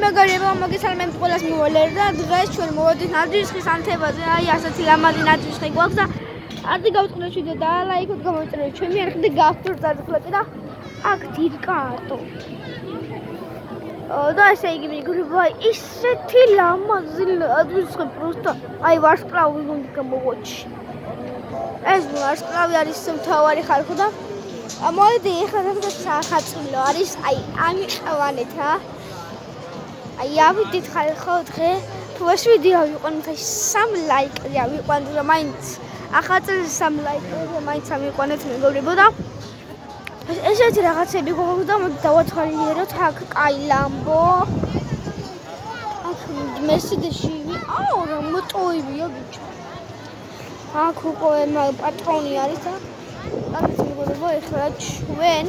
მეგობრებო, მოგესალმებით ყველას მოვალერ და დღეს ჩვენ მოვედით ნაძვისხის ანთებაზე. აი ასეთი ლამაზი ნაძვისხი გვაქვს და არდი გავწყდეთ ვიდეო და ლაიქოთ გამოიწერეთ ჩემი არხი გახდოთ დაწყვეტი და აქ დიდკარტო. და ესე იგი მეგობრებო, ისეთი ლამაზი ნაძვისხი პროსტა აი ვარსკვლავი უნდა გამოვაჩი. ეს ვარსკვლავი არის მთავარი ხალხი და მოდი ეხლა სახაწილო არის აი ამიყავანეთ რა. აი ავიდით ხალხო დღე თუ ეს ვიდეო ვიყვანოთ 3 ლაიკი ავიყვანოთ და მაინც ახალწელს 3 ლაიკი მაინც ავიყვანოთ მეგობრებო და ესეთი რაღაცები გვაქვს და მოდი დავაცხალიეროთ აქ კაი ლამბო აქ მერსედესი აუ რა მოტოებია ბიჭო აქ უკვე პატრონი არის და აქ მეგობრებო ეხლა ჩვენ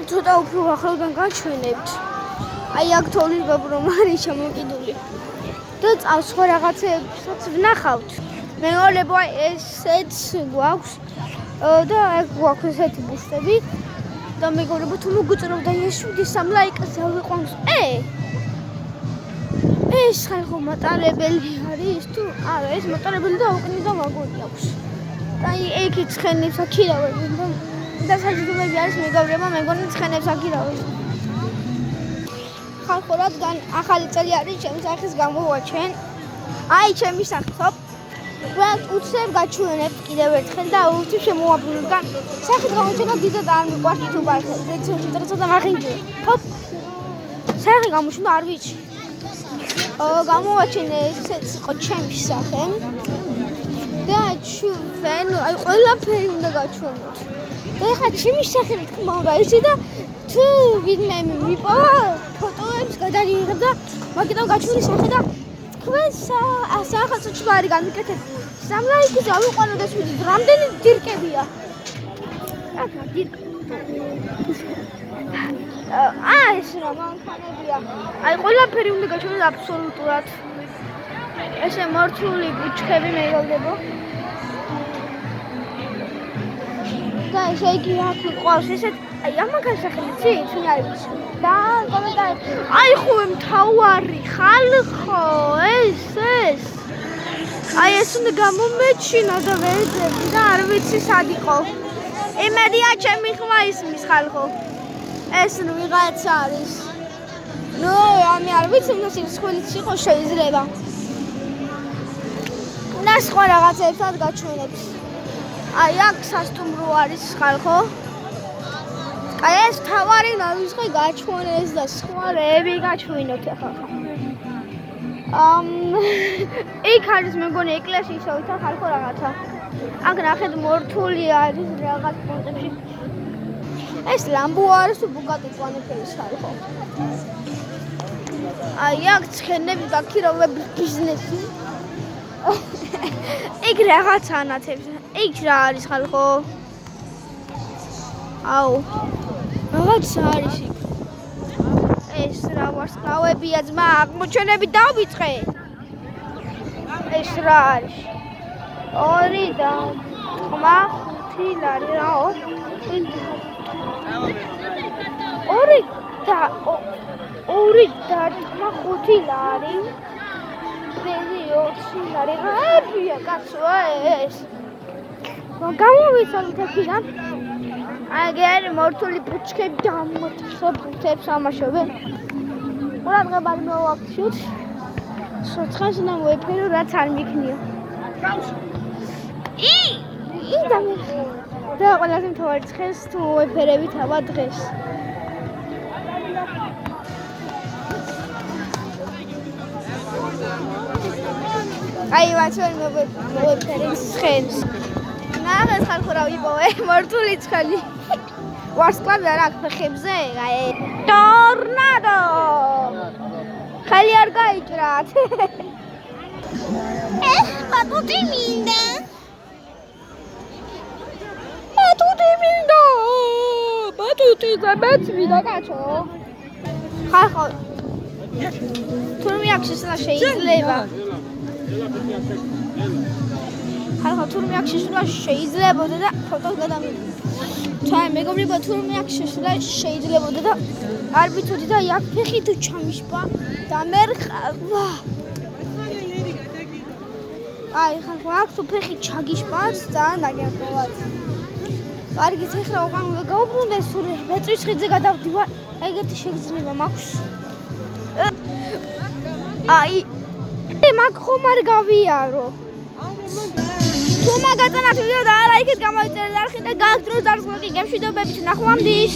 ცოტა უფრო ახლოდან გაჩვენებთ აი აქ თოვლის ბაბრო არის შემოკიდული და წავს სხვა რაღაცებსაც ვნახავთ მეგობრებო ესეც გვაქვს და აქ გვაქვს ესეთი ბუსტები და მეგობრებო თუ მოგუწევთ და ეს 7 ლაიკს ავიყვანოს ეს ხალხო მატარებელი არის თუ არა ეს მატარებელი და უკნი და მაგორი აქვს და იქით ცხენებს აქირავენ და საჯდომები არის მეგობრებო მეგონი ცხენებს აქირავენ ხალხო რადგან ახალი წელი არის ჩემს სახეს გამოვაჩენ აი ჩემი სახთო რაც უცებ გაჩვენებთ კიდევ ერთხელ და უცებ შემოაბნევ და სახით გამოჩენა დიდად არ მიყვარს YouTube-ზე ძეცოჭრეცა და მახინჯი ჰოპ სახე გამოჩნდა არ ვიცი გამოვაჩენე ესეც იყო ჩემი სახე და ჩვენ აი ყველაფერი უნდა გაჩვენოთ და ეხლა ჩემი სახე თქმა უნდა ისი და თუ ვინმე მიპოვა ფოტოებს გადაიღებ და მაგიტო გაჩვენი სახე და თქვენს ახალწელს არის გამიკეთებ 3 ლაიქს ავიყვანოთ ეს ვიდეო რამდენი დირკებია აკა დირკ ეს რა მანქანებია აი ყველაფერი უნდა გაჩვენოთ აბსოლუტურად ესე მორთული ბუჩქები მეგობრებო და ესე იგი აქ ყავს ესეთ აი ამაგან სახელიცი თუნ არის და კომენტარი აი ხო მთავარი ხალხო ეს აი ეს უნდა გამომეჩინა და ვეძები და არ ვიცი სად იყო იმედია ჩემი ხმა ისმის ხალხო ეს ნუ ვიღაცა არის ნუ ამი არ ვიცი უნდა სიცხვილიც იყო შეიძლება და სხვა რაღაცებსაც გაჩვენებს აი აქ სასტუმრო არის ხალხო აი ეს თავარი ნაძვისხი გაჩვენეს და სხვა რები გაჩვენოთ ახლა იქ არის მეგონი ეკლესიისა ხალხო რაღაცა აქ ნახეთ მორთული არის რაღაც პონტებში ეს ლამბო არის თუ ბუგატი პლანეტერის ხალხო აი აქ ცხენები გაქირავებს ბიზნესი იქ რაღაცა ანათებს იქ რა არის ხალხო აუ რაღაც არის იქ ეს რა ვარსკვლავებია ძმა აღმოჩენები დავიწყე ეს რა არის 2 და 5 ლარი რაო 2 და 5 ლარი ძელი 20 ლარი რაბია კაცო ეს გამოვიცალოთ აქედან აგერ მორთული ბუჩქები დამოწებთ ამაშობენ ყურადღება მოვაქცევთ სოცხას უნდა მოეფერო რაც არ მიქნია და ყველაზე მთავარი ცხენს თუ მოეფერებით აბა დღეს აი ვაჩვენ მოეფერეთ ცხენს ნახეთ ხალხო რა ვიპოვე მორთული ცხენი ვარსკვლავი არა აქ ფეხებზე აი ტორნადო ხალი არ გაიჭრათ ბატუტი მინდა ბატუტი გაბაცვიდა კაცო ხალხო თურმე აქ შესვლა შეიძლება ხალხო თურმე აქ შესვლა შეიძლებოდა და ფოტოს გადამიღე თან მეგობრებო თურმე აქ შესვლა შეიძლებოდა და არ ვიცოდი და აქ ფეხი თუ ჩამიშვა და მე ვა აი ხა აქ თუ ფეხი ჩაგიშპას ძალიან დაგერწევათ კარგით ეხლა უკან გავუბრუნდე სულ მეტრის ხიდზე გადავდივარ ეგეთი შეგრძნება მაქვს აი მაგ ხომ არ გავიარო თუ მაგათანაც ვიდეო და არა იქით გამოიწერეთ არხი და გააგრძელოთ დარწმუნებული გემშვიდობებით ნახვამდის